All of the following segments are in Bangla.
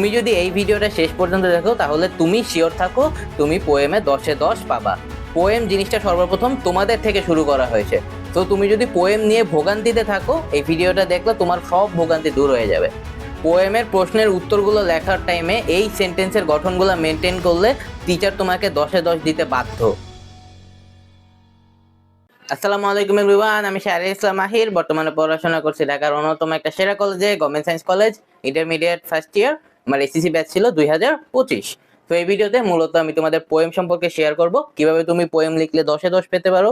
তুমি যদি এই ভিডিওটা শেষ পর্যন্ত দেখো তাহলে তুমি শিওর থাকো তুমি পোয়েমে 10-এ 10 পাবা। পোয়েম জিনিসটা সর্বপ্রথম তোমাদের থেকে শুরু করা হয়েছে। তো তুমি যদি পোয়েম নিয়ে ভোগান্তিতে থাকো, এই ভিডিওটা দেখলে তোমার সব ভোগান্তি দূর হয়ে যাবে। পোয়েমের প্রশ্নের উত্তরগুলো লেখার টাইমে এই সেন্টেন্সের গঠনগুলো মেনটেন করলে টিচার তোমাকে 10-এ 10 দিতে বাধ্য। আসসালামু আলাইকুম এভরিওয়ান, আমি শাহরিয়ার ইসলাম মাহির। বর্তমানে পড়াশোনা করছি ঢাকার অন্যতম একটা সেরা কলেজে, government science college, intermediate first year. আমার এসএসসি ব্যাচ ছিল 2025। তো এই ভিডিওতে মূলত আমি তোমাদের পোয়েম সম্পর্কে শেয়ার করব, কিভাবে তুমি পোয়েম লিখলে 10-এ 10 পেতে পারো,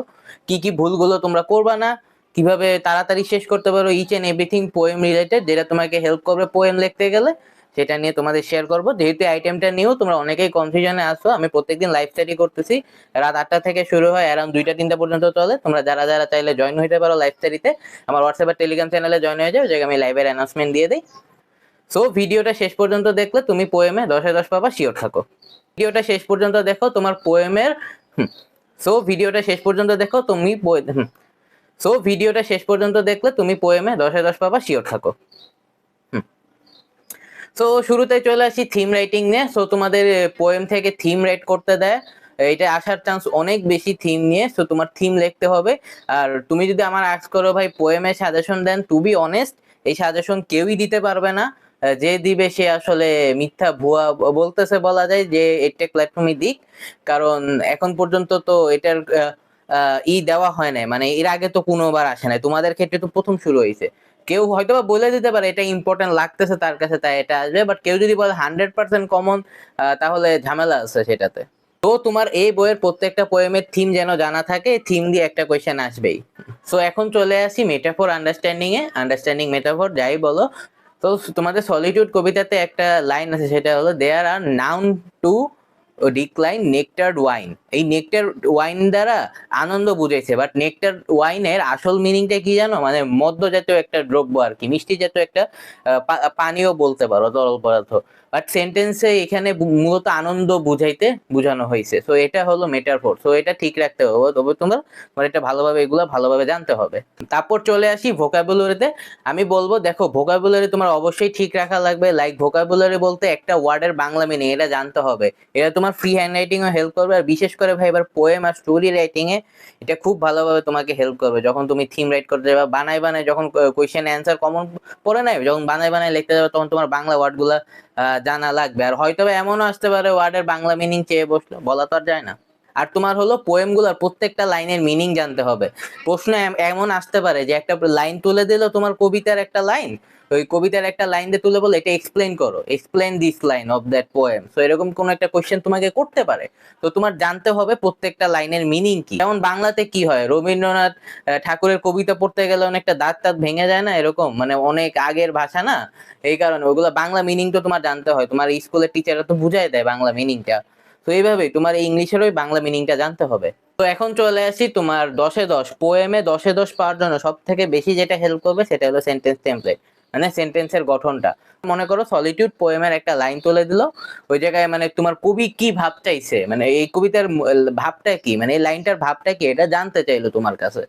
কি কি ভুলগুলো তোমরা করবা না, কিভাবে তাড়াতাড়ি শেষ করতে পারো, each and everything poem related যেটা তোমাকে হেল্প করবে পোয়েম লিখতে গেলে, সেটা নিয়ে তোমাদের শেয়ার করবো। যেহেতু আইটেমটা নিয়েও তোমরা অনেকেই কনফিউশনে আসো, আমি প্রত্যেকদিন লাইভ স্টাডি করতেছি, রাত 8টা থেকে শুরু হয়, অ্যারাউন্ড 2টা-3টা পর্যন্ত চলে। তোমরা যারা যারা চাইলে জয়েন হইতে পারো লাইভ স্টাডিতে, আমার হোয়াটসঅ্যাপ আর টেলিগ্রাম চ্যানেলে জয়েন হয়ে যাও, ওই জায়গায় আমি লাইভের অ্যানাউন্সমেন্ট দিয়ে দিই। সো ভিডিওটা শেষ পর্যন্ত দেখলে তুমি পোয়েমে 10-এ 10 পাবা, শিওর থাকো। ভিডিওটা শেষ পর্যন্ত দেখো তোমার পোয়েমের সো ভিডিওটা শেষ পর্যন্ত দেখো তুমি সো ভিডিওটা শেষ পর্যন্ত দেখলে তুমি পোয়েমে 10-এ 10 পাবা, শিওর থাকো। সো শুরুতে চলে আসি থিম রাইটিং নিয়ে। সো তোমাদের পোয়েম থেকে থিম রাইট করতে দেয়, এটা আসার চান্স অনেক বেশি থিম নিয়ে। সো তোমার থিম লিখতে হবে। আর তুমি যদি আমার আস্ক করো ভাই পোয়েমের সাজেশন দেন, টু বি অনেস্ট এই সাজেশন কেউই দিতে পারবে না। যে দিবে সে আসলে মিথ্যা ভুয়া বলতেছে বলা যায়, যে এটা প্ল্যাটফর্মই দিক। কারণ এখন পর্যন্ত তো এটার দেওয়া হয় নাই, মানে এর আগে তো কোনোবার আসে নাই, তোমাদের ক্ষেত্রে তো প্রথম শুরু হয়েছে। কেউ হয়তো বা বলে দিতে পারে এটা ইম্পর্টেন্ট লাগতেছে তার কাছে তাই এটা আসবে, বাট কেউ যদি বলে 100% কমন, তাহলে ঝামেলা আছে সেটাতে। তো তোমার এই বইয়ের প্রত্যেকটা পোয়েমের থিম যেন জানা থাকে, থিম দিয়ে একটা কোয়েশ্চেন আসবেই। সো এখন চলে আসি মেটাফোর আন্ডারস্ট্যান্ডিং এ, আন্ডারস্ট্যান্ডিং মেটাফোর যাই বলো। তো তোমাদের সলিটিউড কবিতাতে একটা লাইন আছে, সেটা হলো দেয়ার আর নাউন টু ডিক্লাইন নেকটার্ড ওয়াইন। এই নেকটার ওয়াইন দ্বারা আনন্দ বুঝাইছে, বাট নেকটার ওয়াইনের আসল মিনিংটা কি জানো, মানে মদ্য জাতীয় একটা দ্রব্য আর কি, মিষ্টি জাতীয় একটা পানীয় বলতে পারো, তরল পদার্থ। বাট সেন্টেন্সে এখানে মূলত আনন্দ বুঝানো হয়েছে। সো এটা হলো মেটাফোর। সো এটা ঠিক রাখতে হবে, তবে তোমার এটা ভালোভাবে এগুলো ভালোভাবে জানতে হবে। তারপর চলে আসি ভোকাবুলারিতে। আমি বলবো দেখো ভোকাবুলারি তোমার অবশ্যই ঠিক রাখা লাগবে। লাইক ভোকাবুলারি বলতে একটা ওয়ার্ডের বাংলা মিনিং এটা জানতে হবে। এটা তোমার ফ্রি হ্যান্ড রাইটিং এ হেল্প করবে, আর বিশেষ করে ভাই এবার পোয়েম আর স্টোরি রাইটিং এ এটা খুব ভালোভাবে তোমাকে হেল্প করবে। যখন তুমি থিম রাইট করতে যাবে, বানায় বানায় যখন কোয়েশ্চেন অ্যান্সার কমন পড়ে নাই, যখন বানায় বানায় লিখতে যাবে, তখন তোমার বাংলা ওয়ার্ড গুলা জানা লাগবে। আর হয়তো এমনও আসতে পারে ওয়ার্ডের বাংলা মিনিং চেয়ে বসলো, বলা তো আর যায় না। আর তোমার হলো পোয়েম গুলার প্রত্যেকটা লাইনের মিনিং জানতে হবে। প্রশ্ন এমন আসতে পারে যে একটা লাইন তুলে দিল, তোমার কবিতার একটা লাইন, ওই কবিতার একটা লাইন দিয়ে তুলে বলে এটা এক্সপ্লেইন করো, explain this line of that poem. So এরকম কোন একটা কোশ্চেন তোমাকে করতে পারে। তো তোমার জানতে হবে প্রত্যেকটা লাইনের মিনিং কি। যেমন বাংলাতে কি হয়, রবীন্দ্রনাথ ঠাকুরের কবিতা পড়তে গেলে অনেকটা দাঁত টাত ভেঙে যায় না, এরকম মানে অনেক আগের ভাষা না, এই কারণে ওগুলো বাংলা মিনিং তো তোমার জানতে হয়। তোমার স্কুলের টিচাররা তো বুঝাই দেয় বাংলা মিনিংটা। তো এইভাবেই তোমার এই ইংলিশের ওই বাংলা মিনিংটা জানতে হবে। তো এখন চলে আসি তোমার 10-এ 10 পোয়েমে 10-এ 10 পাওয়ার জন্য সব থেকে বেশি যেটা হেল্প করবে সেটা হলো সেন্টেন্স টেমপ্লেট, মানে সেন্টেন্সের গঠনটা। মনে করো সলিটিউড পোয়েমের একটা লাইন তুলে দিল, ওই জায়গায় মানে তোমার কবি কি ভাব চাইছে, মানে এই কবিতার ভাবটা কি, মানে এই লাইনটার ভাবটা কি, এটা জানতে চাইলো তোমার কাছে।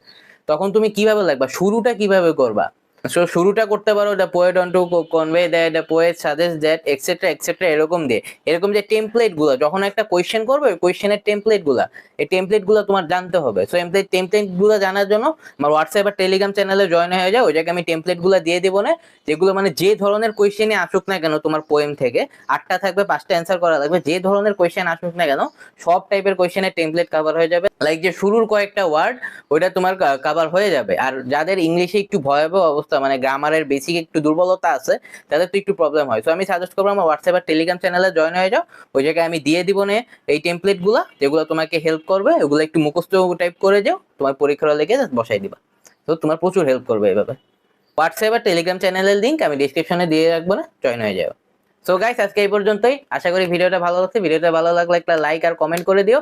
তখন তুমি কিভাবে লিখবা, শুরুটা কিভাবে করবা। সো শুরুটা করতে পারো the poet want to convey that, the poet suggest that, etcetera etcetera, এরকম দিয়ে। এরকম যে টেমপ্লেট গুলো, যখন একটা কোয়েশ্চেন করবে ওই কোয়েশ্চেনের টেমপ্লেট গুলা, এই টেমপ্লেট গুলো তোমার জানতে হবে। সো টেমপ্লেট গুলো জানার জন্য আমার হোয়াটসঅ্যাপ আর টেলিগ্রাম চ্যানেলে জয়েন হয়ে যাও, ওই জায়গায় আমি টেমপ্লেট গুলো দিয়ে দেবো না, যেগুলো মানে যে ধরনের কোয়েশ্চেনই আসুক না কেন তোমার পোয়েম থেকে, 8টা থাকবে, 5টা অ্যান্সার করা লাগবে, যে ধরনের কোয়েশ্চেন আসুক না কেন সব টাইপের কোয়েশ্চেনের টেমপ্লেট কভার হয়ে যাবে। লাইক যে শুরুর কয়েকটা ওয়ার্ড ওইটা তোমার কভার হয়ে যাবে। আর যাদের ইংলিশে একটু ভয়াবহ অবস্থা, মানে গ্রামারের বেসিক একটু দুর্বলতা আছে, তাদের তো একটু প্রবলেম হয়। তো আমি সাজেস্ট করবো আমার হোয়াটসঅ্যাপ আর টেলিগ্রাম চ্যানেলে জয়েন হয়ে যাও, ওই জায়গায় আমি দিয়ে দিব না এই টেমপ্লেট গুলা, যেগুলো তোমাকে হেল্প করবে। ওগুলো একটু মুখস্থ টাইপ করে যাও, তোমার পরীক্ষার লেগে বসাই দিবা। তো তোমার প্রচুর হেল্প করবে এইভাবে। হোয়াটসঅ্যাপ আর টেলিগ্রাম চ্যানেলের লিংক আমি ডিসক্রিপশনে দিয়ে রাখবো, না জয়েন হয়ে যাও। সো গাইস আজকে এই পর্যন্তই। আশা করি ভিডিওটা ভালো লাগছে। ভিডিওটা ভালো লাগলে একটা লাইক আর কমেন্ট করে দিও।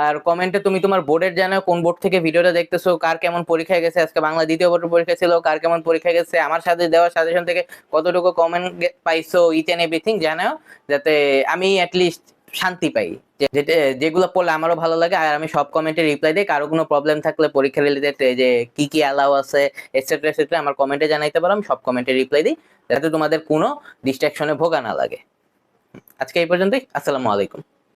আর কমেন্টে তুমি তোমার বোর্ডের জানাও, কোন বোর্ড থেকে ভিডিওটা দেখতেছো, কার কেমন পরীক্ষা গেছে, আজকে বাংলা দ্বিতীয় বোর্ডের পরীক্ষা ছিল, কার কেমন পরীক্ষা গেছে, আমার সাথে দেওয়া সাজেশন থেকে কতটুকু কমেন্ট পাইছো, ইচ এন্ড এভরিথিং জানাও, যাতে আমি অ্যাটলিস্ট শান্তি পাই, যেটা যেগুলো পড়লে আমারও ভালো লাগে। আর আমি সব কমেন্টে রিপ্লাই দিই। কারো কোনো প্রবলেম থাকলে পরীক্ষা রিলেটেড, যে কি কি অ্যালাউ আছে এটসেট্রা এটসেট্রা, আমার কমেন্টে জানাইতে পারো, আমি সব কমেন্টে রিপ্লাই দিই, যাতে তোমাদের কোনো ডিস্ট্রাকশনে ভোগা না লাগে। আজকে এই পর্যন্তই। আসসালামু আলাইকুম।